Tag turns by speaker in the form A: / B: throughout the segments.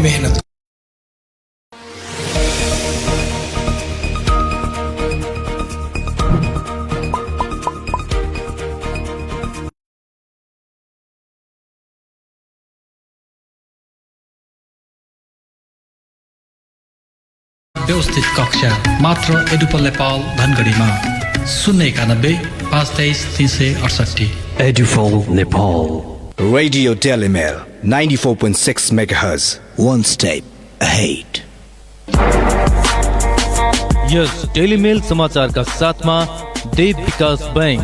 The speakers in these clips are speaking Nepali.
A: मेहनत।
B: व्यवस्थित कक्षा मात्र एडुपल Nepal धनगढीमा 091-523-368।
C: Edufol Nepal.
D: Radio Delimel 94.6 MHz.
C: One step ahead.
E: यस डेली मेल समाचारका साथमा देव विकास बैंक।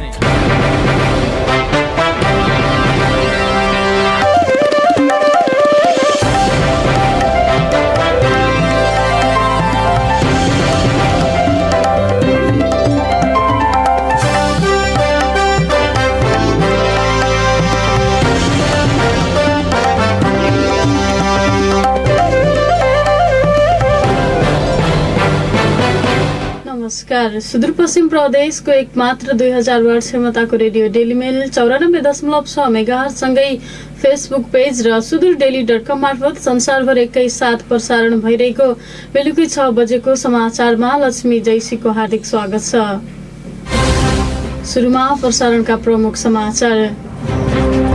F: नमस्कार। सुदूरपश्चिम प्रदेशको एक मात्र 2000 वाट क्षमताको रेडियो डेलीमेल 94.6 मेगाहर्ज सँगै फेसबुक पेज र सुदूरडेली.com मार्फत संसारभर एकैसाथ प्रसारण भइरहेको बेलुकी 6 बजेको समाचारमा लक्ष्मी जैसीको हार्दिक स्वागत छ। सुरुमा प्रसारणका प्रमुख समाचार।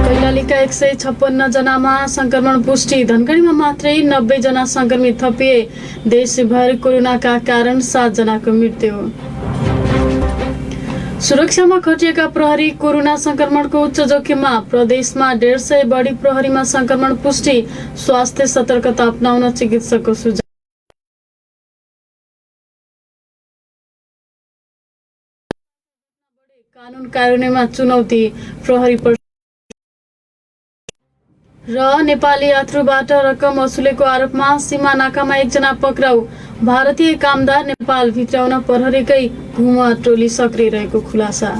F: कैलालीका 156 जनामा संक्रमण पुष्टि। धनगढीमा मात्रै 90 जना संक्रमित थपिए। देशभर कोरोनाका कारण 7 जनाको मृत्यु। सुरक्षामा खटिएका प्रहरी कोरोना संक्रमणको उच्च जोखिममा। प्रदेशमा 150 बढी प्रहरीमा संक्रमण पुष्टि। स्वास्थ्य सतर्कता अपनाउन चिकित्सकको सुझाव। कानून कार्यान्वयनमा चुनौती। प्रहरी र नेपाली यात्रुबाट रकम वसुलेको आरोपमा सीमा नाकामा 1 जना पक्राउ। भारतीय कामदार नेपाल भित्राउन प्रहरीकै घुमा टोली सक्रिय रहेको खुलासा।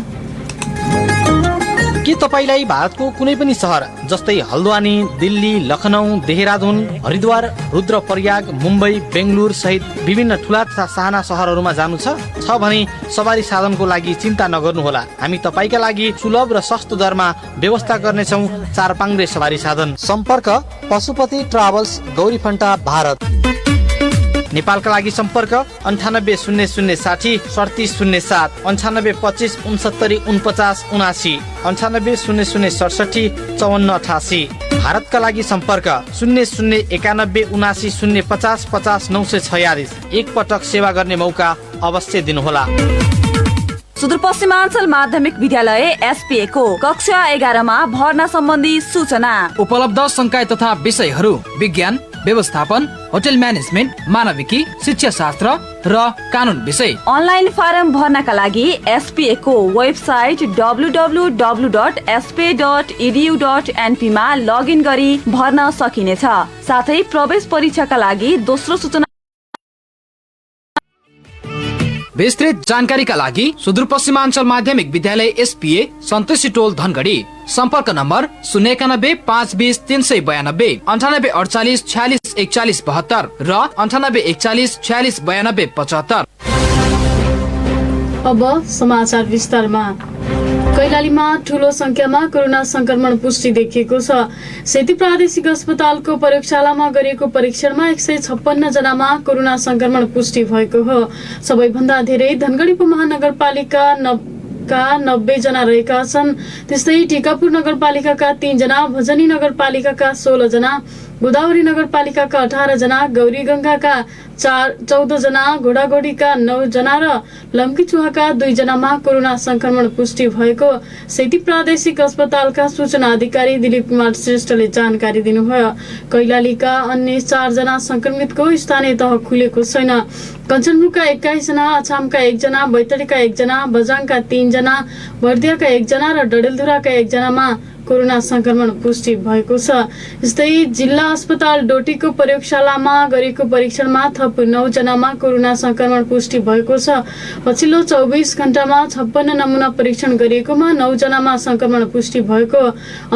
G: के तपाईलाई भारतको कुनै पनि सहर जस्तै हल्द्वानी, दिल्ली, लखनऊ, देहरादून, हरिद्वार, रुद्रप्रयाग, मुम्बई, बेंगलुरु सहित विभिन्न ठूला तथा साना सहरहरूमा जानु छ भने सवारी साधनको लागि चिन्ता नगर्नुहोला। हामी तपाईका लागि सुलभ र सस्तो दरमा व्यवस्था गर्नेछौँ। 4 पाङ्ग्रे सवारी साधन। सम्पर्क पशुपति ट्राभल्स, गौरीफन्टा, भारत। नेपालका लागि सम्पर्क 98 0060 3707 98 25 69 49 79 98 0067 5488। भारतका लागि सम्पर्क 0091 79 050 50 946। एक पटक सेवा गर्ने मौका अवश्य दिनुहोला।
H: सुदूरपश्चिमाञ्चल माध्यमिक विद्यालय एसपीए को कक्षा 11 मा भर्ना सम्बन्धी सूचना।
I: उपलब्ध संकाय तथा विषयहरू विज्ञान, व्यवस्थापन, होटल म्यानेजमेन्ट, मानविकी, शिक्षा शास्त्र र कानुन विषय।
H: अनलाइन फारम भर्नका लागि एसपीए को वेबसाइट www.spa.edu.np मा लगइन गरी भर्न सकिनेछ। साथै प्रवेश परीक्षाका लागि दोस्रो सूचना।
I: विस्तृत जानकारीका लागि सुदूरपश्चिमाञ्चल माध्यमिक विद्यालय एसपीए सन्तोषी टोल धनगढी। सम्पर्क नम्बर 091 520 392 98 48 46 41 72 र 98 41 46 92 75।
F: अब समाचार विस्तारमा। कैलालीमा ठूलो संख्यामा कोरोना संक्रमण पुष्टि देखिएको छ। सेती प्रादेशिक अस्पतालको प्रयोगशालामा गरिएको परीक्षणमा 156 जनामा कोरोना संक्रमण पुष्टि भएको हो। सबैभन्दा धेरै धनगढी महानगरपालिका 90 जना रहेका छन्। त्यस्तै टिकापुर नगरपालिकाका 3 जना, भजनी नगरपालिकाका 16 जना, गोदावरी नगरपालिकाका 18 जना, गौरीगंगाका 14 जना, घोडाघोडीका 9 जना र लम्कीचुहाका 2 जनामा कोरोना संक्रमण पुष्टि भएको सेती प्रादेशिक अस्पतालका सूचना अधिकारी दिलीप कुमार श्रेष्ठले जानकारी दिनुभयो। कैलालीका अन्य 4 जना संक्रमितको स्थानीय तह खुलेको छैन। कञ्चनपुरका 21 जना, अछामका 1 जना, बैतडीका 1 जना, बजाङका 3 जना, बर्दियाका 1 जना र डडेलधुराका 1 जनामा कोरोना संक्रमण पुष्टि भएको छ। यस्तै जिल्ला अस्पताल डोटीको प्रयोगशालामा गरेको परीक्षणमा थप 9 जनामा कोरोना संक्रमण पुष्टि भएको छ। पछिल्लो 24 घण्टामा 56 नमुना परीक्षण गरिएकोमा 9 जनामा संक्रमण पुष्टि भएको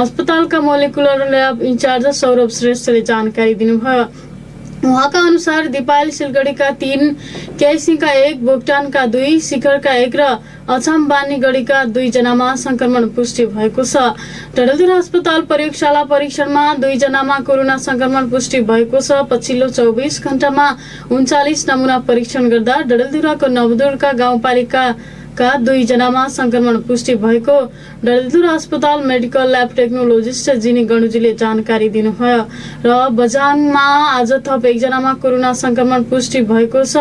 F: अस्पतालका मोलेकुलर ल्याब इन्चार्ज सौरभ श्रेष्ठले जानकारी दिनुभयो। उहाँका अनुसार दिपायल सिलगढीका 3, क्यासिङका 1, भोक्टानका 2, शिखरका 1 र अछाम बानीगढीका 2 जनामा संक्रमण पुष्टि भएको छ। डडेलधुरा अस्पताल प्रयोगशाला परीक्षणमा 2 जनामा कोरोना संक्रमण पुष्टि भएको छ। पछिल्लो 24 घण्टामा 39 नमुना परीक्षण गर्दा डडेलधुराको नवदुर्गा गाउँपालिका 2 जनामा संक्रमण पुष्टि भएको डडेलधुरा अस्पताल मेडिकल ल्याब टेक्नोलोजिस्ट जिनी गणुजीले जानकारी दिनुभयो। र बझाङमा आज थप 1 जनामा कोरोना संक्रमण पुष्टि भएको छ।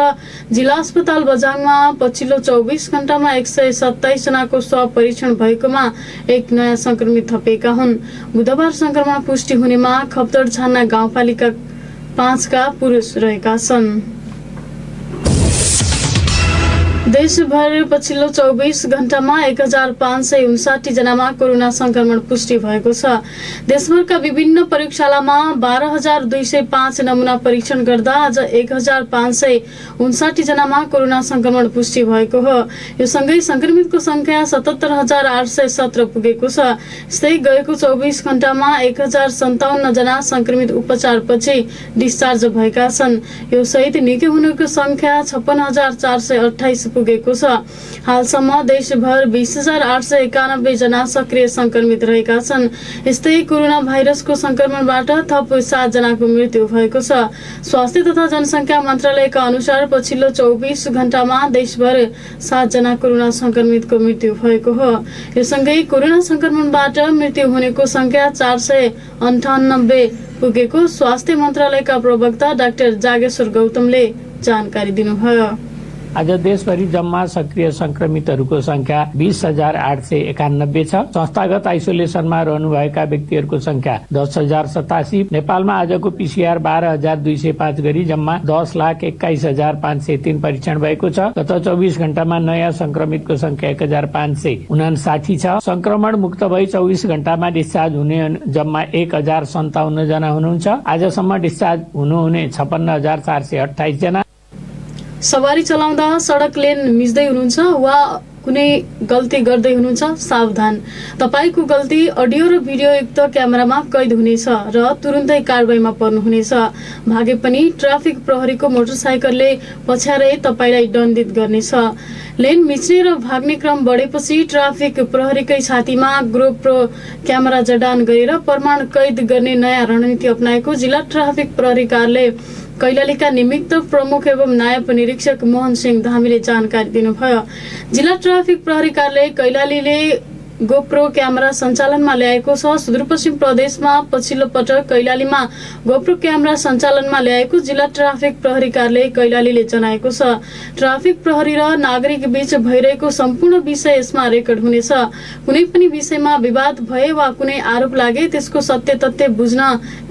F: जिल्ला अस्पताल बझाङमा पछिल्लो 24 घण्टामा 127 जनाको स्वाब परीक्षण भएकोमा 1 नयाँ संक्रमित थपेका हुन्। बुधबार संक्रमण पुष्टि हुनेमा खप्तड छान्ना गाउँपालिका 5 का पुरुष रहेका छन्। देशभर पछिल्लो 24 घण्टामा 1559 जनामा कोरोना संक्रमण पुष्टि भएको छ। देशभरका विभिन्न प्रयोगशालामा 12,205 नमुना परीक्षण गर्दा आज 1559 जनामा कोरोना संक्रमण पुष्टि भएको हो। यो सँगै संक्रमितको संख्या 77,817 पुगेको छ। यस्तै गएको 24 घण्टामा 1,057 जना संक्रमित उपचारपछि डिस्चार्ज भएका छन्। यो सहित निकै हुनेको संख्या 56,428 पुगेको छ। हालसम्म देशभर 20,891 जना सक्रिय संक्रमित रहेका छन्। यस्तै कोरोना भाइरसको संक्रमणबाट थप 7 जनाको मृत्यु भएको छ। स्वास्थ्य तथा जनसंख्या मन्त्रालयका अनुसार पछिल्लो 24 घण्टामा देशभर 7 जना कोरोना संक्रमितको मृत्यु भएको हो। यो सँगै कोरोना संक्रमणबाट मृत्यु हुनेको संख्या 498 पुगेको स्वास्थ्य मन्त्रालयका प्रवक्ता डाक्टर जागेश्वर गौतमले जानकारी दिनुभयो।
A: आज देशभरि जम्मा सक्रिय संक्रमितहरूको संख्या 20,891 छ। संस्थागत आइसोलेसनमा रहनुभएका व्यक्तिहरूको संख्या 10,087। नेपालमा आजको पीसीआर 12,205 गरी जम्मा 10,21,503 परीक्षण भएको छ। गत 24 घण्टामा नयाँ संक्रमितको संख्या 1,559 छ। संक्रमण मुक्त भई 24 घण्टामा डिस्चार्ज हुने जम्मा 1,057 जना हुनुहुन्छ। आजसम्म डिस्चार्ज हुनुहुने 56,428 जना।
F: सवारी चलाउँदा सडक लेन मिच्दै हुनुहुन्छ वा कुनै गल्ती गर्दै हुनुहुन्छ, सावधान। तपाईको गल्ती अडियो र भिडियो युक्त क्यामेरामा कैद हुनेछ र तुरुन्तै कारबाहीमा पर्नुहुनेछ। भागे पनि ट्राफिक प्रहरीको मोटरसाइकलले पछ्याएर तपाईलाई दण्डित गर्नेछ। लेन मिच्ने र भाग्ने क्रम बढेपछि ट्राफिक प्रहरीकै छातीमा गोप्रो क्यामेरा जडान गरेर प्रमाण कैद गर्ने नयाँ रणनीति अपनाएको जिल्ला ट्राफिक प्रहरी कार्यालय कैलालीका निमित्त प्रमुख एवं नायब निरीक्षक मोहन सिंह धामीले जानकारी दिनुभयो। जिल्ला ट्राफिक प्रहरी कार्यालय कैलालीले गोप्रो क्यामेरा सञ्चालनमा ल्याएको छ। सुदूरपश्चिम प्रदेशमा पछिल्लो पटक कैलालीमा गोप्रो क्यामेरा सञ्चालनमा ल्याएको जिल्ला ट्राफिक प्रहरी कार्यालय कैलालीले जनाएको छ। ट्राफिक प्रहरी र नागरिक बीच भइरहेको सम्पूर्ण विषय यसमा रेकर्ड हुनेछ। कुनै पनि विषयमा विवाद भए वा कुनै आरोप लागे त्यसको सत्य तथ्य बुझ्न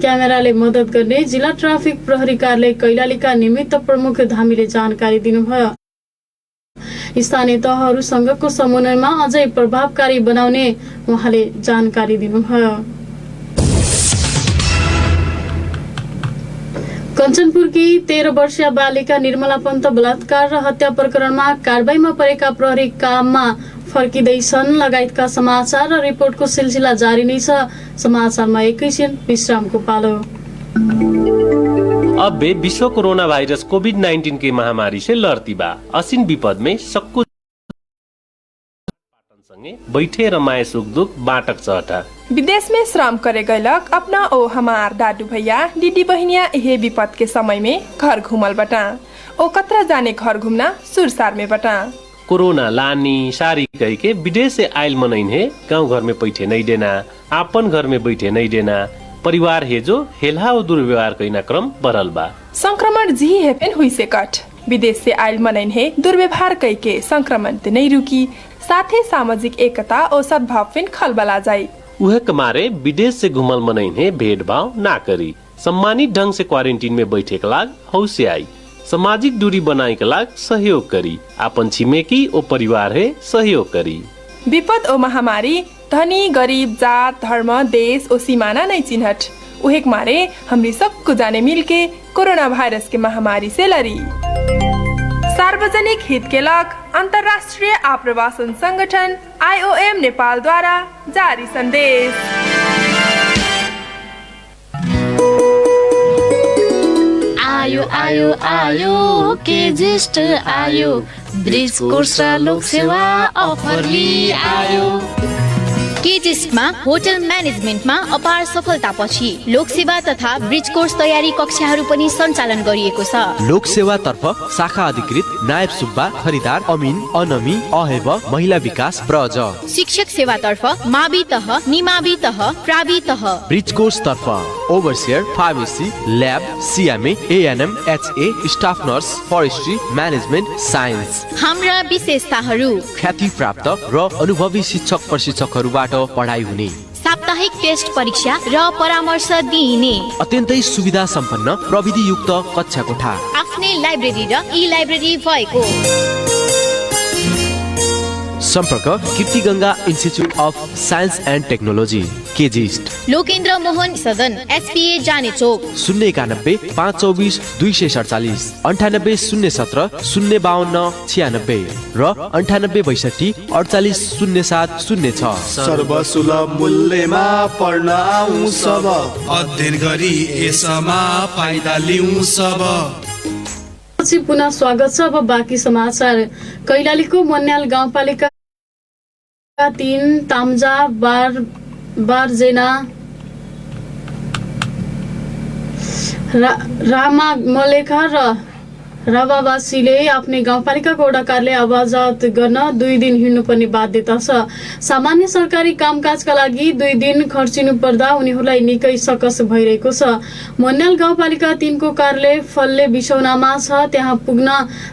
F: क्यामेराले मद्दत गर्ने जिल्ला ट्राफिक प्रहरी कार्यालय कैलालीका निमित्त प्रमुख धामीले जानकारी दिनुभयो। स्थानीय तहहरूसँगको समन्वयमा अझै प्रभावकारी बनाउने उहाँले जानकारी दिनुभयो। कञ्चनपुरकी 13 वर्षीय बालिका निर्मला पन्त बलात्कार र हत्या प्रकरणमा कारबाहीमा परेका प्रहरी काममा फर्किँदैछन् लगायतका समाचार र रिपोर्टको सिलसिला जारी नै छ। समाचारमा एकैछिन विश्रामको पालो।
J: अब वे विश्व कोरोना वायरस कोविड-19 की महामारी से लड़ती बा। असीन विपद में सबको संगे बैठे रमाए सुख दुख बाटक चहटा।
K: विदेश में श्रम करे गैलक अपना ओ हमार दादू भैया दीदी बहनिया यह विपद के समय में घर घूमल बटा। ओ कतरा जाने घर घूमना सुरसार में बटा।
J: कोरोना लानी सारी कह के विदेश से आयल मनइन है गाँव घर में बैठे नहीं देना, आपन घर में बैठे नहीं देना। परिवार है जो हेल्हा और दुर्व्यवहार कैना क्रम बढ़ल बा।
K: संक्रमण जी है पेन हुई से कट विदेश से आयल मनइन है दुर्व्यवहार कई के संक्रमण ते नहीं रुकी, साथ ही सामाजिक एकता और सद्भाव पेन खलबला जाए।
J: उहे कमारे विदेश से घुमल मनइन है भेदभाव ना करी, सम्मानित ढंग से क्वारंटीन में बैठे के लाग हौसे आई, सामाजिक दूरी बनाए के लाग सहयोग करी, आपन छिमेकी ओ परिवार है सहयोग करी।
K: विपद ओ महामारी धनी गरीब जात धर्म देश ओ सीमाना नहीं चिन्हट, उहेक मारे हमरी सबको जाने मिलके कोरोना वायरस के महामारी से लड़ी। सार्वजनिक हित के लग अंतर्राष्ट्रीय आप्रवासन संगठन IOM नेपाल द्वारा जारी संदेश।
L: आयो आयो के ज्येष्ठ आयो ब्रिज कोर्स र लोक सेवा अफर लिई आयो।
M: केजिसमा होटल म्यानेजमेन्टमा अपार सफलतापछि लोकसेवा तथा ब्रिज कोर्स तयारी कक्षाहरू पनि सञ्चालन गरिएको छ।
E: लोकसेवा तर्फ शाखा अधिकृत नायब सुब्बा, खरिदार अमिन, अनमी, अहेब, महिला विकास ब्रज।
M: शिक्षक सेवा तर्फ मावि तह, निमावि तह, प्रावि तह।
E: ब्रिज कोर्स तर्फ overseer, pharmacy, lab, CMA, ANM, HA, staff nurse, forestry, management, science.
M: हाम्रा विशेषताहरू
E: ख्याति प्राप्त र अनुभवी शिक्षक प्रशिक्षकहरूबाट पढाइ हुने,
M: साप्ताहिक टेस्ट परीक्षा र परामर्श दिइने,
E: अत्यन्तै सुविधा सम्पन्न प्रविधि युक्त कक्षा कोठा,
M: आफ्नै लाइब्रेरी र ई लाइब्रेरी भएको।
E: सम्पर्क Kirti Ganga institute of science and technology, केजिस्ट,
M: लोकेन्द्र मोहन सदन, एसपीए जाने चोक।
E: 091 524 247, 98 017 052 96 र 98 62 48 07 06।
N: सर्वसुलभ मूल्यमा पढ्न आउँ सब, अध्ययन गरी यसमा फाइदा लिउँ सब।
F: पुनः स्वागत छ। अब बाँकी समाचार। कैलालीको मन्याल गाउँपालिका 3 ताम्जा बारजेना रामा मलेखा र रावावासीले आफ्नै गाउँपालिकाको वडा कार्यालय आवाजात गर्न 2 दिन हिँड्नुपर्ने बाध्यता छ। सामान्य सरकारी कामकाजका लागि 2 दिन खर्चिनु पर्दा उनीहरूलाई निकै सकस भइरहेको छ। मन्याल गाउँपालिका 3 को कार्यालय फल्ले बिसौनामा छ। त्यहाँ पुग्न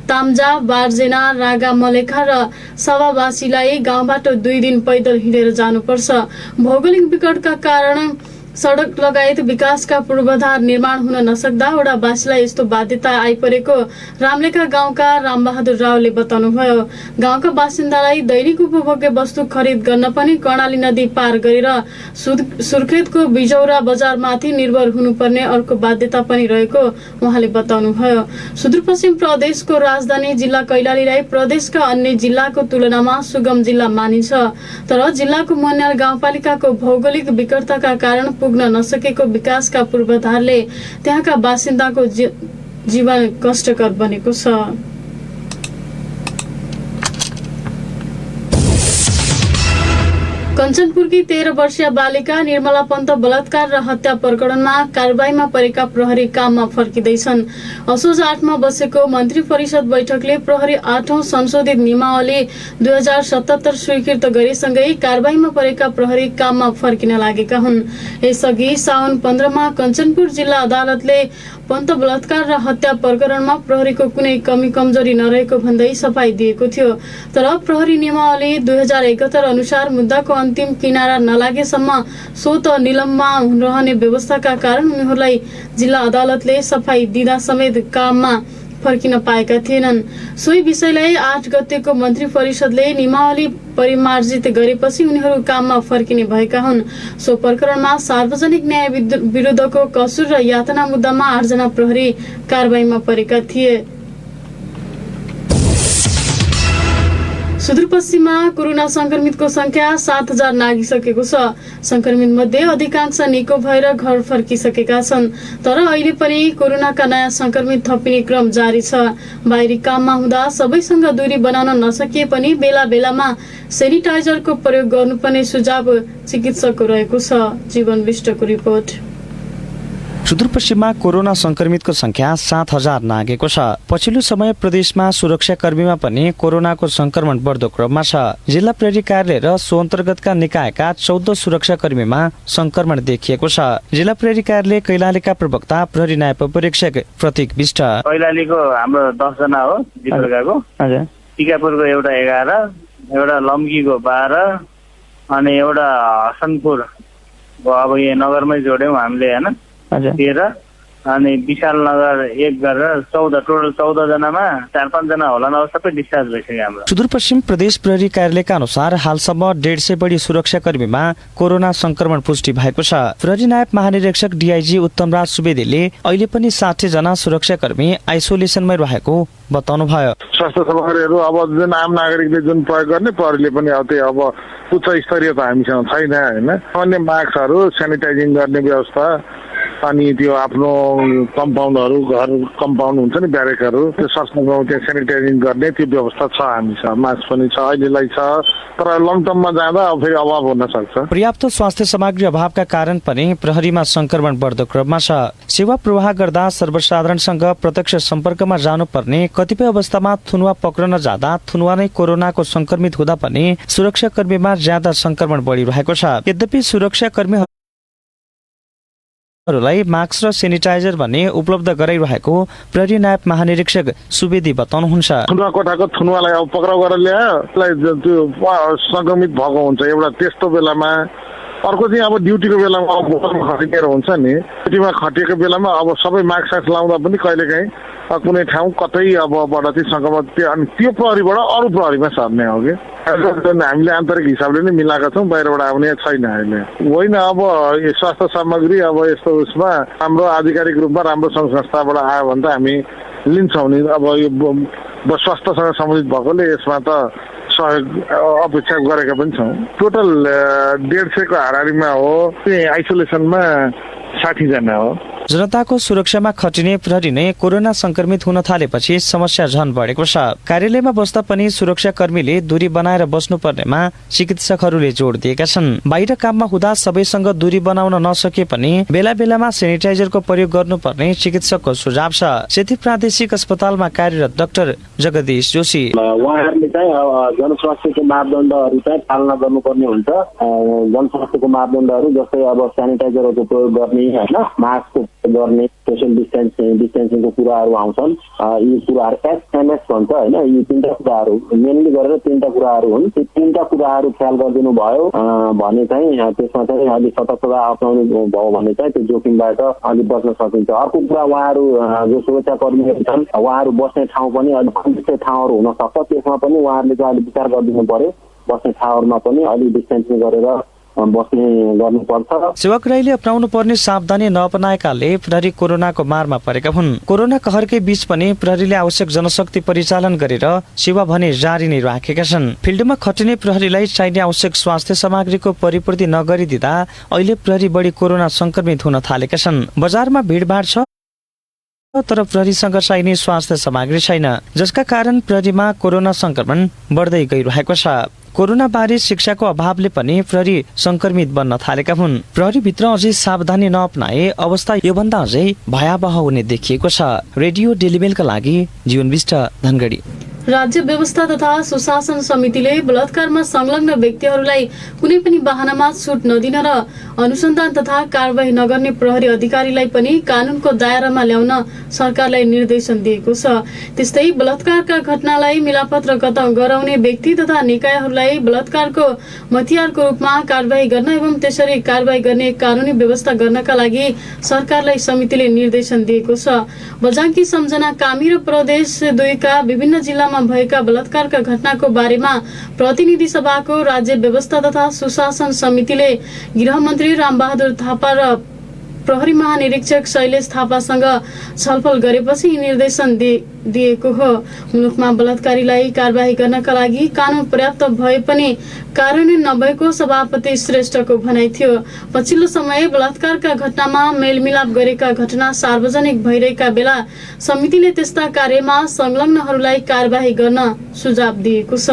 F: ताम्जा बारजेना, रागा मलेखा र सवावासीलाई गाउँबाट 2 दिन पैदल हिँडेर जानुपर्छ। भौगोलिक विकटका कारण सडक लगायत विकासका पूर्वाधार निर्माण हुन नसक्दा वडावासीलाई यस्तो बाध्यता आइपरेको रामलेखा गाउँका रामबहादुर रावले बताउनुभयो। गाउँका बासिन्दालाई दैनिक उपभोग्य वस्तु खरिद गर्न पनि कर्णाली नदी पार गरेर सुर्खेतको बिजौरा बजारमाथि निर्भर हुनुपर्ने अर्को बाध्यता पनि रहेको उहाँले बताउनुभयो। सुदूरपश्चिम प्रदेशको राजधानी जिल्ला कैलालीलाई प्रदेशका अन्य जिल्लाको तुलनामा सुगम जिल्ला मानिन्छ, तर जिल्लाको मन्याल गाउँपालिकाको भौगोलिक विकटताका कारण पुग्न नसकेको विकासका पूर्वाधारले त्यहाँका बासिन्दाको जीवन कष्टकर बनेको छ। कञ्चनपुरकी 13 वर्षीय बालिका निर्मला पन्त बलात्कार र हत्या प्रकरणमा कारबाहीमा परेका प्रहरी काममा फर्किँदैछन्। असोज 8 मा बसेको मन्त्री परिषद बैठकले प्रहरी 8औं संशोधित नियमावली 2077 स्वीकृत गरेसँगै कारबाहीमा परेका प्रहरी काममा फर्किन लागेका हुन्। यसअघि साउन 15 मा कञ्चनपुर जिल्ला अदालतले पन्त बलात्कार र हत्या प्रकरणमा प्रहरीको कुनै कमी कमजोरी नरहेको भन्दै सफाई दिएको थियो, तर प्रहरी नियमावली 2071 अनुसार मुद्दाको अन्तिम किनारा नलागेसम्म स्वत निलम्बमा रहने व्यवस्थाका कारण उनीहरूलाई जिल्ला अदालतले सफाई दिँदा समेत काममा फर्किन पाएका थिएनन्। सोही विषयलाई 8 गतेको मन्त्री परिषदले नियमावली परिमार्जित गरेपछि उनीहरू काममा फर्किने भएका हुन्। सो प्रकरणमा सार्वजनिक न्याय विरुद्धको कसुर र यातना मुद्दामा 8 जना प्रहरी कारबाहीमा परेका थिए। सुदूरपश्चिममा कोरोना संक्रमितको संख्या 7000 नागिसकेको छ। संक्रमित मध्ये अधिकांश निको भएर घर फर्किसकेका छन्, तर अहिले पनि कोरोनाका नयाँ संक्रमित थपिने क्रम जारी छ। बाहिरी काममा हुँदा सबैसँग दूरी बनाउन नसकिए पनि बेला बेलामा सेनिटाइजरको प्रयोग गर्नुपर्ने सुझाव चिकित्सकको रहेको छ। जीवन विष्टको रिपोर्ट।
O: सुदूरपश्चिममा कोरोना संक्रमितको संख्या 7000 नागेको छ। पछिल्लो समय प्रदेशमा सुरक्षाकर्मीमा पनि कोरोनाको संक्रमण बढ्दो क्रममा छ। जिल्ला प्रहरी कार्यालय र सो अन्तर्गतका निकायका 14 सुरक्षाकर्मीमा संक्रमण देखिएको छ। जिल्ला प्रहरी कार्यालय कैलालीका प्रवक्ता प्रहरी नायब परीक्षक प्रतीक विष्ट,
P: कैलालीको हाम्रो 10 जना हो, जितुर्गाको, टिकापुरको एउटा 11, एउटा लम्कीको 12 अनि एउटा हसनपुर अब यहाँ नगरमै जोड्यौँ हामीले हैन 13 अनि विशाल नगर 1 गरेर 14, टोटल 14 जनामा 4-5 जना होला न, सबै डिस्चार्ज भइसक्यो हाम्रो।
O: सुदूरपश्चिम प्रदेश प्रहरी कार्यालयका अनुसार हालसम्म 150 बढी सुरक्षाकर्मीमा कोरोना संक्रमण पुष्टि भएको छ। प्रहरी नायब महानिरीक्षक डीआईजी उत्तमराज सुवेदीले अहिले पनि 60 जना सुरक्षाकर्मी आइसोलेसनमै रहेको बताउनुभयो।
Q: स्वास्थ्य सामग्रीहरू अब जुन आम नागरिकले जुन प्रयोग गर्ने प्रहरीले पनि अब उच्च स्तरीय त हामीसँग छैन हैन। अन्य मास्कहरू, सेनिटाइजिङ गर्ने व्यवस्था अनि त्यो आफ्नो कम्पाउन्डहरू घर कम्पाउन्ड हुन्छ नि ब्यारेकहरू त्यो सस्तामा त्यहाँ सेनिटाइजिङ गर्ने त्यो व्यवस्था छ हामीसँग मास्क पनि छ अहिलेलाई छ तर लङ टर्ममा जाँदा फेरि अभाव हुन सक्छ।
O: पर्याप्त स्वास्थ्य सामग्री अभावका कारण पनि प्रहरीमा संक्रमण बढ्दो क्रममा छ। सेवा प्रवाह गर्दा सर्वसाधारणसँग प्रत्यक्ष सम्पर्कमा जानुपर्ने कतिपय अवस्थामा थुनुवा पक्रन जाँदा थुनुवा नै कोरोनाको संक्रमित हुँदा पनि सुरक्षाकर्मीमा ज्यादा संक्रमण बढिरहेको छ। यद्यपि सुरक्षाकर्मी लाई मास्क र सेनिटाइजर भन्ने उपलब्ध गराइरहेको प्रहरी नायब महानिरीक्षक सुवेदी बताउनुहुन्छ।
Q: थुनुवा कोठाको थुनुवालाई अब पक्राउ गरेर ल्यायो त्यो संक्रमित भएको हुन्छ एउटा त्यस्तो बेलामा। अर्को चाहिँ अब ड्युटीको बेलामा खटिएर हुन्छ नि ड्युटीमा खटिएको बेलामा अब सबै मास्क सास्क लाउँदा पनि कहिलेकाहीँ कुनै ठाउँ कतै अबबाट चाहिँ संक्रमण अनि त्यो प्रहरीबाट अरू प्रहरीमा सर्ने हो कि हामीले आन्तरिक हिसाबले नै मिलाएका छौँ बाहिरबाट आउने छैन अहिले होइन। अब स्वास्थ्य सामग्री अब यस्तो उसमा राम्रो आधिकारिक रूपमा राम्रो सङ्घ संस्थाबाट आयो भने त हामी लिन्छौँ नि। अब यो स्वास्थ्यसँग सम्बन्धित भएकोले यसमा त सहयोग अपेक्षा गरेका पनि छौँ। टोटल 150 को हाराहारीमा हो आइसोलेसनमा 60 जना हो।
O: जनताको सुरक्षामा खटिने प्रहरी नै कोरोना संक्रमित हुन थालेपछि समस्या झन बढेको छ। कार्यालयमा बस्दा पनि सुरक्षाकर्मीले दूरी बनाएर बस्नुपर्नेमा चिकित्सकहरूले जोड दिएका छन्। बाहिर काममा हुँदा सबैसँग दूरी बनाउन नसके पनि बेला बेलामा सेनिटाइजरको प्रयोग गर्नुपर्ने चिकित्सकको सुझाव छ। सेती प्रादेशिक अस्पतालमा कार्यरत डाक्टर जगदीश जोशी
R: उहाँहरूले चाहिँ जनस्वास्थ्यको मापदण्डहरू चाहिँ पालना गर्नुपर्ने हुन्छ। जनस्वास्थ्यको मापदण्डहरू जस्तै अब सेनिटाइजरको प्रयोग गर्ने होइन मास्कको गर्ने सोसियल डिस्टेन्सिङको कुराहरू आउँछन्। यी कुराहरू एसएमएस भन्छ होइन यी 3टा कुराहरू मेनली गरेर 3टा कुराहरू हुन्। त्यो 3टा कुराहरू ख्याल गरिदिनु भयो भने चाहिँ त्यसमा चाहिँ अलिक सतर्कता अप्नाउनु भयो भने चाहिँ त्यो जोखिमबाट अलिक बच्न सकिन्छ। अर्को कुरा उहाँहरू जो सुरक्षाकर्मीहरू छन् उहाँहरू बस्ने ठाउँ पनि अलिक अन्य ठाउँहरू हुन सक्छ त्यसमा पनि उहाँहरूले चाहिँ अलिक विचार गरिदिनु पर्यो। बस्ने ठाउँहरूमा पनि अलिक डिस्टेन्सिङ गरेर बस्ने गर्नुपर्छ।
O: सेवाग्राहीले अपनाउनु पर्ने सावधानी नअपनाएकाले प्रहरी कोरोनाको मारमा परेका हुन्। कोरोना कहरकै बीच पनि प्रहरीले आवश्यक जनशक्ति परिचालन गरेर सेवा भने जारी नै राखेका छन्। फिल्डमा खटिने प्रहरीलाई चाहिने आवश्यक स्वास्थ्य सामग्रीको परिपूर्ति नगरिदिँदा अहिले प्रहरी बढी कोरोना संक्रमित हुन थालेका छन्। बजारमा भिडभाड छ तर प्रहरीसँग चाहिने स्वास्थ्य सामग्री छैन जसका कारण प्रहरीमा कोरोना संक्रमण बढ्दै गइरहेको छ। कोरोना बारे शिक्षाको अभावले पनि प्रहरी संक्रमित बन्न थालेका हुन्। प्रहरी भित्र अझै सावधानी नअपनाए अवस्था योभन्दा अझै भयावह हुने देखिएको छ। रेडियो डेलिबेलका लागि जीवन विष्ट धनगढी।
F: राज्य व्यवस्था तथा सुशासन समितिले बलात्कारमा संलग्न व्यक्तिहरूलाई कुनै पनि बहानामा छुट नदिन र अनुसन्धान तथा कारबाही नगर्ने प्रहरी अधिकारीलाई पनि कानूनको दायरामा ल्याउन सरकारलाई निर्देशन दिएको छ। त्यस्तै बलात्कारका घटनालाई मिलापत्र गराउने व्यक्ति तथा निकायहरूलाई बलात्कारको हतियारको रूपमा कारबाही गर्न एवं त्यसरी कारबाही गर्ने कानूनी व्यवस्था गर्नका लागि सरकारलाई समितिले निर्देशन दिएको छ। बझाङ्गी सम्झना कामी र प्रदेश 2 का विभिन्न जिल्लामा भएका बलात्कारका घटनाको बारेमा प्रतिनिधि सभाको राज्य व्यवस्था तथा सुशासन समितिले गृहमन्त्री रामबहादुर थापा र प्रहरी महानिरीक्षक शैलेश थापासँग छलफल गरेपछि निर्देशन दिएको हो। मुलुकमा बलात्कारीलाई कारबाही गर्नका लागि कानून पर्याप्त भए पनि कार्यान्वयन नभएको सभापति श्रेष्ठको भनाइ थियो। पछिल्लो समय बलात्कारका घटनामा मेलमिलाप गरेका घटना सार्वजनिक भइरहेका बेला समितिले त्यस्ता कार्यमा संलग्नहरूलाई कारबाही गर्न सुझाव दिएको छ।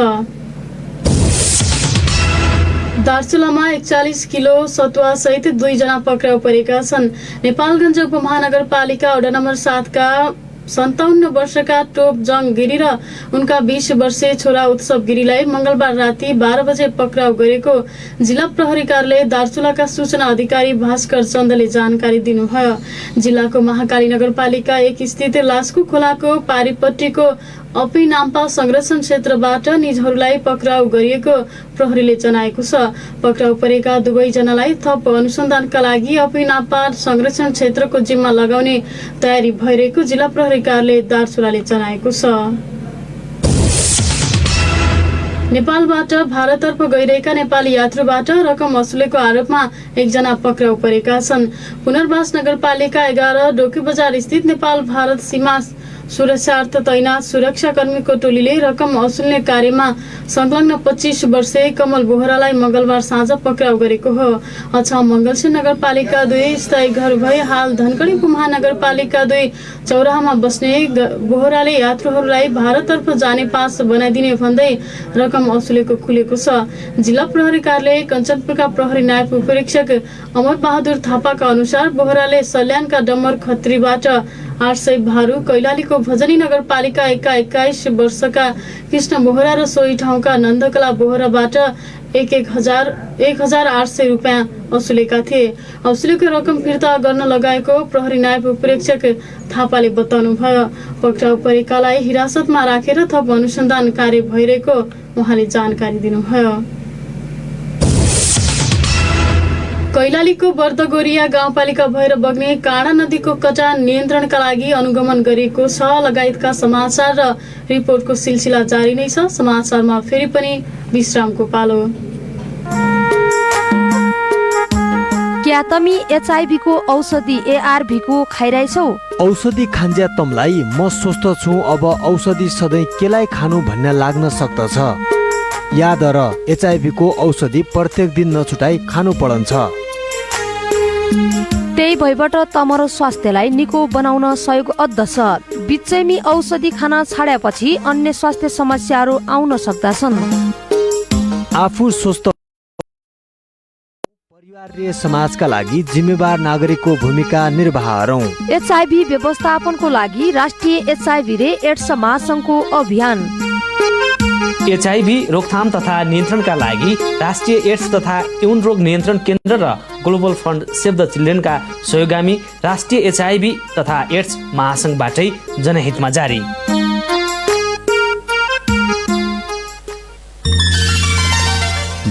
F: दार्चुलामा 41 किलो सतुवा सहित 2 जना पक्राउ परेका छन्। नेपालगञ्ज उपमहानगरपालिका वडा नम्बर 7 का 57 वर्षका टोप जङ गिरी र उनका 20 वर्षीय छोरा उत्सव गिरीलाई मंगलबार राति 12 बजे पक्राउ गरेको जिल्ला प्रहरी कार्यालय दार्चुलाका सूचना अधिकारी भास्कर चन्दले जानकारी दिनुभयो। जिल्लाको महाकाली नगरपालिका 1 स्थित लास्कु खोलाको पारीपट्टीको अपी नाम्पा संरक्षण क्षेत्रबाट निजहरूलाई पक्राउ गरिएको प्रहरीले जनाएको छ। पक्राउ परेका 2 जनालाई थप अनुसन्धानका लागि अपी नाम्पा संरक्षण क्षेत्रको जिम्मा लगाउने तयारी भइरहेको जिल्ला प्रहरी कार्यालय दार्चुलाले जनाएको छ। नेपालबाट भारततर्फ गइरहेका नेपाली यात्रुबाट रकम वसुलेको आरोपमा 1 जना पक्राउ परेका छन्। पुनर्वास नगरपालिका 11 डोकी बजार स्थित नेपाल भारत सीमा सुरक्षार्थ तैनात सुरक्षाकर्मीको टोलीले रकम असुल्ने कार्यमा संलग्न 25 वर्षीय कमल बोहरालाई मंगलबार साँझ पक्राउ गरेको हो। अछाम मंगलसे नगरपालिका 2 स्थायी घर भई हाल धनगढी महानगरपालिका 2 चौराहामा बस्ने बोहराले यात्रुहरूलाई भारततर्फ जाने पास बनाइदिने भन्दै रकम असुलेको खुलेको छ। जिल्ला प्रहरी कार्यालय कञ्चनपुरका प्रहरी नायब उपरीक्षक अमर बहादुर थापाका अनुसार बोहराले सल्यानका डम्बर खत्रीबाट 800 भारु, कैलालीको भजनी नगरपालिका 21 वर्षका कृष्ण बोहरा र सोही ठाउँका नन्दकला बोहराबाट 1,800 रुपियाँ असुलेका थिए। असुलेको रकम फिर्ता गर्न लगाएको प्रहरी नायब उपरीक्षक थापाले बताउनुभयो। पक्राउ परेकालाई हिरासतमा राखेर थप अनुसन्धान कार्य भइरहेको उहाँले जानकारी दिनुभयो। कैलालीको बर्दगोरिया गाउँपालिका भएर बग्ने काँडा नदीको कटान नियन्त्रणका लागि अनुगमन गरिएको छ लगायतका समाचार र रिपोर्टको सिलसिला जारी नै छ। समाचारमा फेरि पनि विश्रामको पालो।
S: क्या तमी एचआईभी को औषधि एआरभी को खाइरहेछौ?
T: औषधि खान्ज्या तमलाई म स्वस्थ छु, अब औषधि सधैँ केलाई खानु भन्ने लाग्न सक्दछ। याद र एचआईभी को औषधि प्रत्येक दिन नछुटाई खानु पर्छ।
S: त्यही भइबाट तमरो स्वास्थ्यलाई निको बनाउन सहयोग अद्दछ। बिचैमी औषधि खान छाडेपछि अन्य स्वास्थ्य समस्याहरू आउन सक्दछन्।
T: आफू स्वस्थ परिवार र समाजका लागि जिम्मेवार नागरिकको भूमिका निर्वाह गरौँ।
S: एचआईभी व्यवस्थापनको लागि राष्ट्रिय एचआईभी र एड्स महासङ्घको अभियान।
U: एचआईभी रोकथाम तथा नियन्त्रणका लागि राष्ट्रिय एड्स तथा यौन रोग नियन्त्रण केन्द्र र ग्लोबल फन्ड सेभ द चिल्ड्रेनका सहयोगामी राष्ट्रिय एचआईभी तथा एड्स महासङ्घबाटै जनहितमा जारी।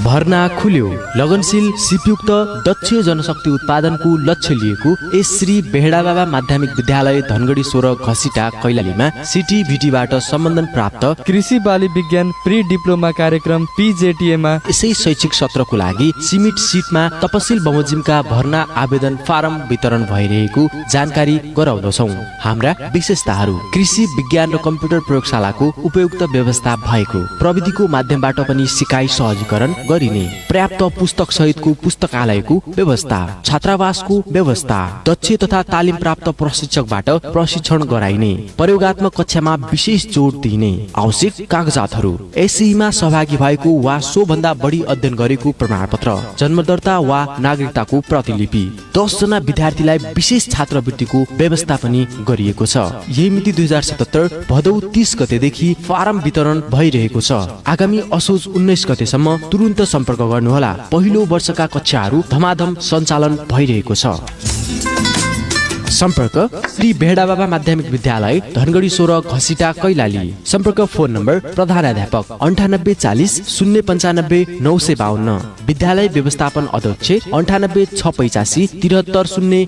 E: भर्ना खुल्यो। लगनशील सिपयुक्त दक्ष जनशक्ति उत्पादनको लक्ष्य लिएको एस श्री बेहडाबाबा माध्यमिक विद्यालय धनगढी 16 घसिटा कैलालीमा सिटिभिटीबाट सम्बन्धन प्राप्त
V: कृषि बाली विज्ञान प्री डिप्लोमा कार्यक्रम पिजेटिएमा
E: यसै शैक्षिक सत्रको लागि सिमिट सिटमा तपसिल बमोजिमका भर्ना आवेदन फारम वितरण भइरहेको जानकारी गराउँदछौँ। हाम्रा विशेषताहरू: कृषि विज्ञान र कम्प्युटर प्रयोगशालाको उपयुक्त व्यवस्था भएको, प्रविधिको माध्यमबाट पनि सिकाइ सहजीकरण गरिने, पर्याप्त पुस्तक सहितको पुस्तकालयको व्यवस्था, छात्रावासको व्यवस्था, दक्ष तथा तालिम प्राप्त प्रशिक्षकबाट प्रशिक्षण गराइने, प्रयोगात्मक कक्षामा विशेष जोड दिइने, आवश्यक कागजातहरू: एसईमा सहभागी भएको वा सो भन्दा बढी अध्ययन गरेको प्रमाणपत्र, जन्मदर्ता वा नागरिकताको प्रतिलिपि। 10 जना विद्यार्थीलाई विशेष छात्रवृत्तिको व्यवस्था पनि गरिएको छ। यही मिति 2077 भदौ 30 गतेदेखि फारम वितरण भइरहेको छ। आगामी असोज 19 गतेसम्म तुरुन्त सम्पर्क गर्नुहोला। पहिलो वर्षका कक्षाहरू धमाधम सञ्चालन भइरहेको छ। सम्पर्क श्री बेहडाबाबा माध्यमिक विद्यालय धनगढी 16 घसिटा कैलाली। सम्पर्क फोन नम्बर प्रधानाध्यापक 9840 095 952। विद्यालय व्यवस्थापन अध्यक्ष 98 685 73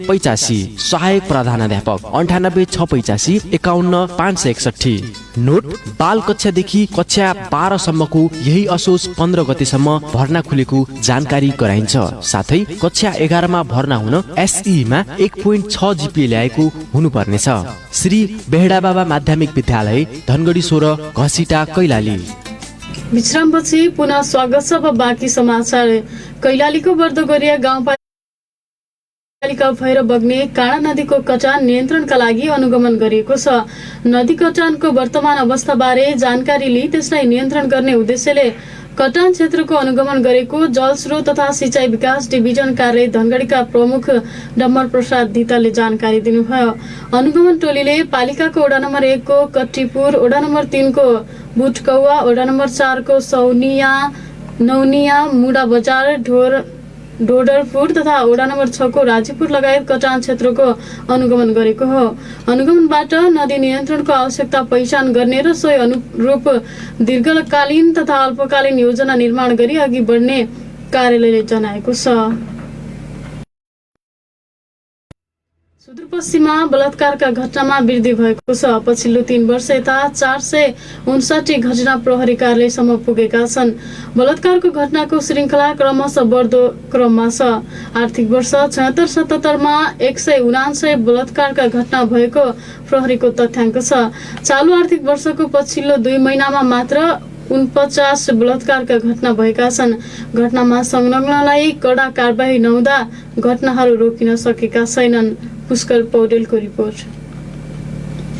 E: 085। सहायक प्रधानाध्यापक 98 685 51 561। नोट: बाल कक्षादेखि कक्षा 12 सम्मको यही असोज 15 गतेसम्म भर्ना खुलेको जानकारी गराइन्छ। साथै कक्षा 11 मा भर्ना हुन एसईमा 1.6 जीपीए ल्याएको हुनुपर्नेछ। श्री बेहडाबाबा माध्यमिक विद्यालय धनगढी 16 घसिटा कैलाली।
F: विश्रामपछि पुनः स्वागत छ। अब बाँकी समाचार। कैलालीको बर्दगोरिया गाउँपालिका भएर बग्ने काँडा नदीको कटान नियन्त्रणका लागि अनुगमन गरिएको छ। नदी कटानको वर्तमान अवस्थाबारे जानकारी लिई त्यसलाई नियन्त्रण गर्ने उद्देश्यले कटान क्षेत्रको अनुगमन गरेको जलस्रोत तथा सिंचाई विकास डिभिजन कार्यालय धनगढीका प्रमुख डम्बर प्रसाद धितालले जानकारी दिनुभयो। अनुगमन टोलीले पालिकाको वडा नम्बर 1 को कट्टीपुर, वडा नम्बर 3 को बुटकौवा, वडा नम्बर 4 को नौनिया, मुडा बजार, ढोडरपुर तथा वडा नम्बर 6 को राजीपुर लगायत कटान क्षेत्रको अनुगमन गरेको हो। अनुगमनबाट नदी नियन्त्रणको आवश्यकता पहिचान गर्ने र सोही अनुरूप दीर्घकालीन तथा अल्पकालीन योजना निर्माण गरी अघि बढ्ने कार्यालयले जनाएको छ। सुदूरपश्चिममा बलात्कारका घटनामा वृद्धि भएको छ। पछिल्लो 3 वर्ष यता 459 घटना प्रहरी कार्यालयसम्म पुगेका छन्। बलात्कारको घटनाको श्रृङ्खला क्रमशः बढ्दो क्रममा छ। आर्थिक वर्ष 76-77 मा 179 बलात्कारका घटना भएको प्रहरीको तथ्याङ्क छ। चालु आर्थिक वर्षको पछिल्लो 2 महिनामा मात्र 49 बलात्कारका घटना भएका छन्। घटनामा संलग्नलाई कडा कारबाही नहुँदा घटनाहरू रोकिन सकेका छैनन्। पुष्कर पौडेलको रिपोर्ट।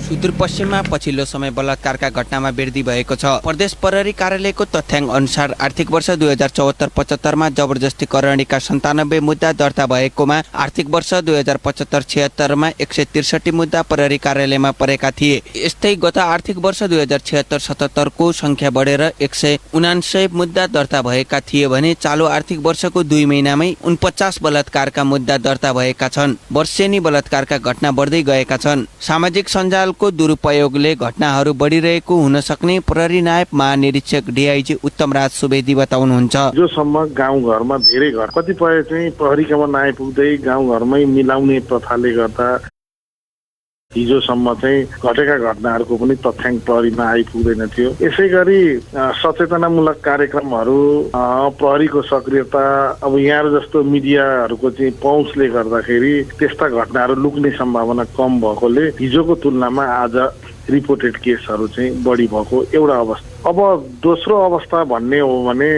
B: सुदूरपश्चिममा पछिल्लो समय बलात्कारका घटनामा वृद्धि भएको छ। प्रदेश प्रहरी कार्यालयको तथ्याङ्क अनुसार आर्थिक वर्ष 2074-75 मा जबरजस्तीकरणका 97 मुद्दा दर्ता भएकोमा आर्थिक वर्ष 2075-76 मा 163 मुद्दा प्रहरी कार्यालयमा परेका थिए। यस्तै गत आर्थिक वर्ष 2076-77 को संख्या बढेर 179 मुद्दा दर्ता भएका थिए भने चालु आर्थिक वर्षको 2 महिनामै 49 बलात्कारका मुद्दा दर्ता भएका छन्। वर्षेनी बलात्कारका घटना बढ्दै गएका छन्। सामाजिक सञ्जाल को दुरुपयोगले घटनाहरू बढिरहेको हुन सक्ने प्रहरी नायब महानिरीक्षक डीआईजी उत्तमराज सुवेदी बताउनुहुन्छ।
Q: जोसम्म गाउँघरमा धेरै घर कतिपय चाहिँ प्रहरीकामा नआइपुग्दै गाउँघरमै मिलाउने प्रथाले गर्दा हिजोसम्म चाहिँ घटेका घटनाहरूको पनि तथ्याङ्क प्रहरीमा आइपुग्दैन थियो। यसै गरी सचेतनामूलक कार्यक्रमहरू, प्रहरीको सक्रियता, अब यहाँ जस्तो मिडियाहरूको चाहिँ पहुँचले गर्दाखेरि त्यस्ता घटनाहरू लुक्ने सम्भावना कम भएकोले हिजोको तुलनामा आज रिपोर्टेड केसहरू चाहिँ बढी भएको एउटा अवस्था। अब दोस्रो अवस्था भन्ने हो भने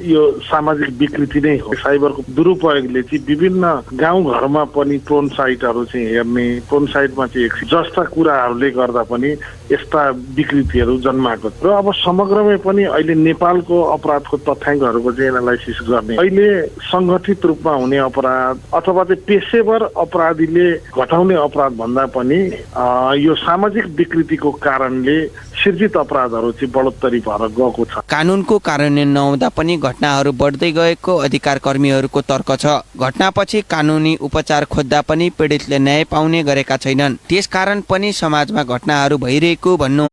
Q: यो सामाजिक विकृति नै हो। साइबरको दुरुपयोगले चाहिँ विभिन्न गाउँघरमा पनि पोर्न साइटहरू चाहिँ हेर्ने, पोर्न साइटमा चाहिँ जस्ता कुराहरूले गर्दा पनि यस्ता विकृतिहरू जन्माएको र अब समग्रमै पनि अहिले नेपालको अपराधको तथ्याङ्कहरूको चाहिँ एनालाइसिस गर्ने, अहिले सङ्गठित रूपमा हुने अपराध अथवा चाहिँ पेशेवर अपराधीले घटाउने अपराध भन्दा पनि यो सामाजिक विकृतिको कारणले सिर्जित अपराधहरू चाहिँ बढोत्तरी भएर गएको छ।
B: कानुनको कार्यान्वयन नहुँदा पनि घटनाहरू बढ्दै गएको अधिकार कर्मीहरूको तर्क छ। घटनापछि कानुनी उपचार खोज्दा पनि पीडितले न्याय पाउने गरेका छैनन्। त्यसकारण पनि समाजमा घटनाहरू भइरहेको भन्नु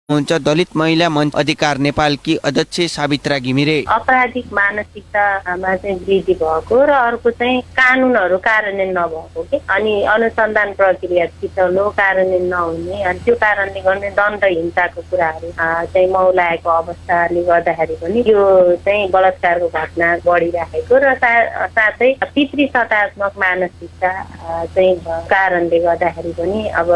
B: हुन्छ दलित महिला मञ्च अधिकार नेपालकी अध्यक्ष सावित्रा घिमिरे।
D: आपराधिक मानसिकतामा चाहिँ वृद्धि भएको र अर्को चाहिँ कानुनहरू कार्यान्वयन नभएको के, अनि अनुसन्धान प्रक्रिया छिटो कार्यान्वयन नहुने, अनि त्यो कारणले गर्ने दण्डहीनताको कुराहरू चाहिँ मौलाएको अवस्थाले गर्दाखेरि पनि यो चाहिँ बलात्कारको घटना बढिरहेको र साथै पितृ सतात्मक मानसिकता चाहिँ कारणले गर्दाखेरि पनि अब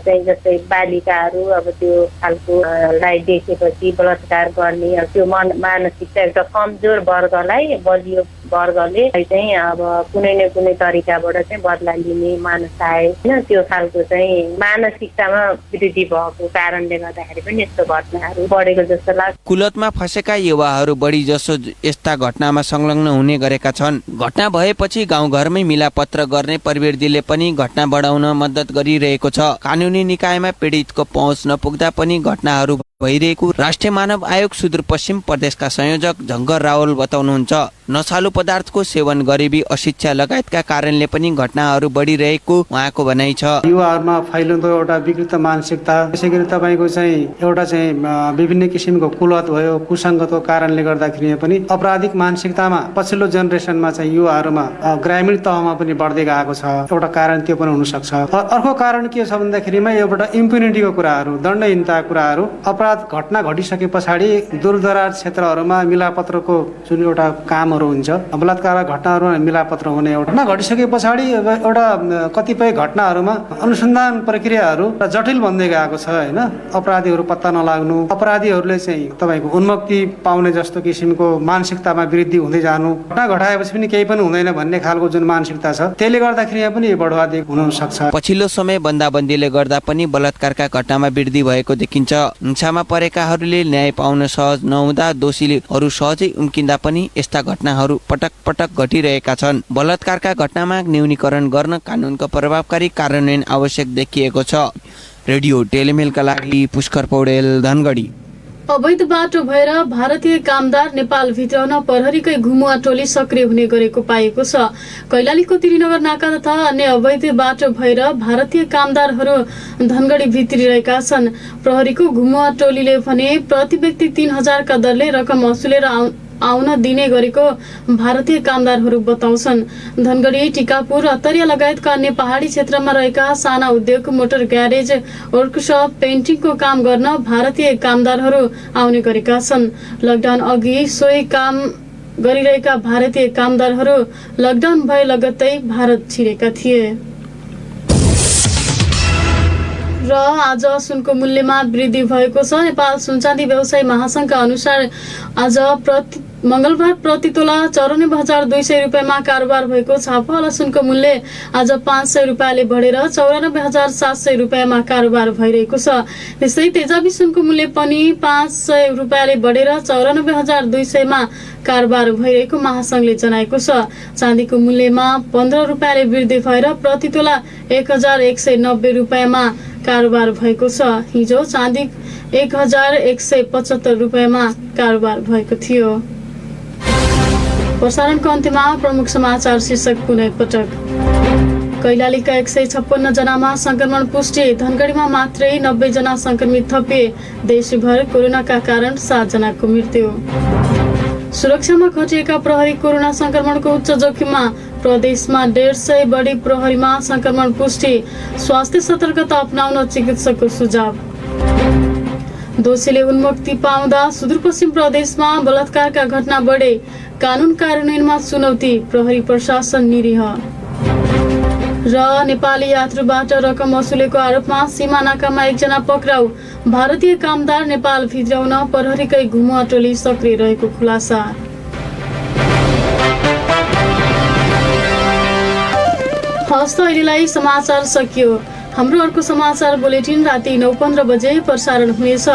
D: चाहिँ जस्तै बालिकाहरू अब त्यो खालको लाई देखेपछि बलात्कार गर्ने त्यो मानसिकता एउटा कमजोर वर्गलाई बलियो वर्गले चाहिँ अब कुनै न कुनै तरिकाबाट चाहिँ बदला लिने मानस आए होइन, त्यो खालको चाहिँ मानसिकतामा वृद्धि भएको कारणले गर्दाखेरि पनि यस्तो घटनाहरू बढेको जस्तो लाग्छ।
B: कुलतमा फँसेका युवाहरू बढी जसो यस्ता घटनामा संलग्न हुने गरेका छन्। घटना भएपछि गाउँघरमै मिलापत्र गर्ने प्रवृत्तिले पनि घटना बढाउन मद्दत गरिरहेको छ। कानुनी निकायमा पीडितको पहुँच नपुग्दा पनि घटनाहरू भइरहेको राष्ट्रिय मानव आयोग सुदूरपश्चिम प्रदेशका संयोजक झङ्गर रावल बताउनुहुन्छ। नशालु पदार्थको सेवन, गरिबी, अशिक्षा लगायतका कारणले पनि घटनाहरू बढिरहेको उहाँको भनाइ छ।
W: युवाहरूमा फैलिँदो एउटा विकृत मानसिकता, त्यसै गरी तपाईँको चाहिँ एउटा चाहिँ विभिन्न किसिमको कुलत भयो, कुसङ्गतको कारणले गर्दाखेरि पनि आपराधिक मानसिकतामा पछिल्लो जेनेरेसनमा चाहिँ युवाहरूमा ग्रामीण तहमा पनि बढ्दै गएको छ। एउटा कारण त्यो पनि हुनसक्छ। अर्को कारण के छ भन्दाखेरिमा एउटा इम्प्युनिटीको कुराहरू, दण्डहीनताको कुराहरू, घटना घटिसके पछाडि दूरदराज क्षेत्रहरूमा मिलापत्रको जुन एउटा कामहरू हुन्छ, बलात्कार घटनाहरूमा मिलापत्र हुने, घटना घटिसके पछाडि एउटा कतिपय घटनाहरूमा अनुसन्धान प्रक्रियाहरू जटिल बन्दै गएको छ होइन। अपराधीहरू पत्ता नलाग्नु, अपराधीहरूले चाहिँ तपाईँको उन्मुक्ति पाउने जस्तो किसिमको मानसिकतामा वृद्धि हुँदै जानु, घटना घटाएपछि पनि केही पनि हुँदैन भन्ने खालको जुन मानसिकता छ, त्यसले गर्दाखेरि पनि बढुवा हुन सक्छ।
B: पछिल्लो समय बन्दाबन्दीले गर्दा पनि बलात्कारका घटनामा वृद्धि भएको देखिन्छ। हिंसामा परेकाहरूले न्याय पाउन सहज नहुँदा दोषीहरू सहजै उम्किँदा पनि यस्ता घटनाहरू पटक पटक घटिरहेका छन्। बलात्कारका घटनामा न्यूनीकरण गर्न कानुनको प्रभावकारी कार्यान्वयन आवश्यक देखिएको छ। रेडियो टेलिमेलका लागि पुष्कर पौडेल, धनगढी।
F: अवैध बाटो भएर भारतीय कामदार नेपाल भित्राउन प्रहरीकै घुमुवा टोली सक्रिय हुने गरेको पाइएको छ। कैलालीको त्रिनगर नाका तथा अन्य अवैध बाटो भएर भारतीय कामदारहरू धनगढी भित्रिरहेका छन्। प्रहरीको घुमुवा टोलीले भने प्रति व्यक्ति 3000 का दरले रकम वसुलेर आउन दिने गरेको भारतीय कामदारहरू बताउँछन्। धनगढी, टिकापुर, अतरिया लगायतका अन्य पहाडी क्षेत्रमा रहेका साना उद्योग, मोटर ग्यारेज, वर्कसप, पेन्टिङको काम गर्न भारतीय कामदारहरू आउने गरेका छन्। लकडाउन अघि सोही काम गरिरहेका भारतीय कामदारहरू लकडाउन भए लगत्तै भारत छिरेका थिए। र आज सुनको मूल्यमा वृद्धि भएको छ। नेपाल सुनचाँदी व्यवसायी महासंघका अनुसार आज मंगलबार प्रति तोला 94,200 रुपियाँमा कारोबार भएको छापावाला सुनको मूल्य आज 500 रुपियाँले बढेर 94,700 रुपियाँमा कारोबार भइरहेको छ। त्यस्तै तेजाबी सुनको मूल्य पनि 500 रुपियाँले बढेर 94,200मा कारोबार भइरहेको महासंघले जनाएको छ। चाँदीको मूल्यमा 15 रुपियाँले वृद्धि भएर प्रति तोला 1,190 रुपियाँमा कारोबार भएको छ। हिजो चाँदी 1,175 रुपियाँमा कारोबार भएको थियो। प्रसारणको अन्त्यमा प्रमुख समाचार शीर्षक पुनः एकपटक। कैलालीका 156 जनामा संक्रमण पुष्टि। धनगढीमा मात्रै 90 जना संक्रमित थपिए। देशभर कोरोनाका कारण 7 जनाको मृत्यु। सुरक्षामा खटिएका प्रहरी कोरोना संक्रमणको उच्च जोखिममा। प्रदेशमा 150 बढी प्रहरीमा संक्रमण पुष्टि। स्वास्थ्य सतर्कता अपनाउन चिकित्सकको सुझाव। दोषीले उन्मुक्ति पाउँदा सुदूरपश्चिम प्रदेशमा बलात्कारका घटना बढे। कानून कार्यान्वयनमा चुनौती। प्रहरी प्रशासन निरीह। र नेपाली यात्रुबाट रकम वसुलेको आरोपमा सीमा नाकामा 1 जना पक्राउ। भारतीय कामदार नेपाल भित्राउन प्रहरीकै घुमुवा टोली सक्रिय रहेको खुलासा। हस्त अहिलेलाई समाचार सकियो। हाम्रो अर्को समाचार बुलेटिन राति 9:15 बजे प्रसारण हुनेछ।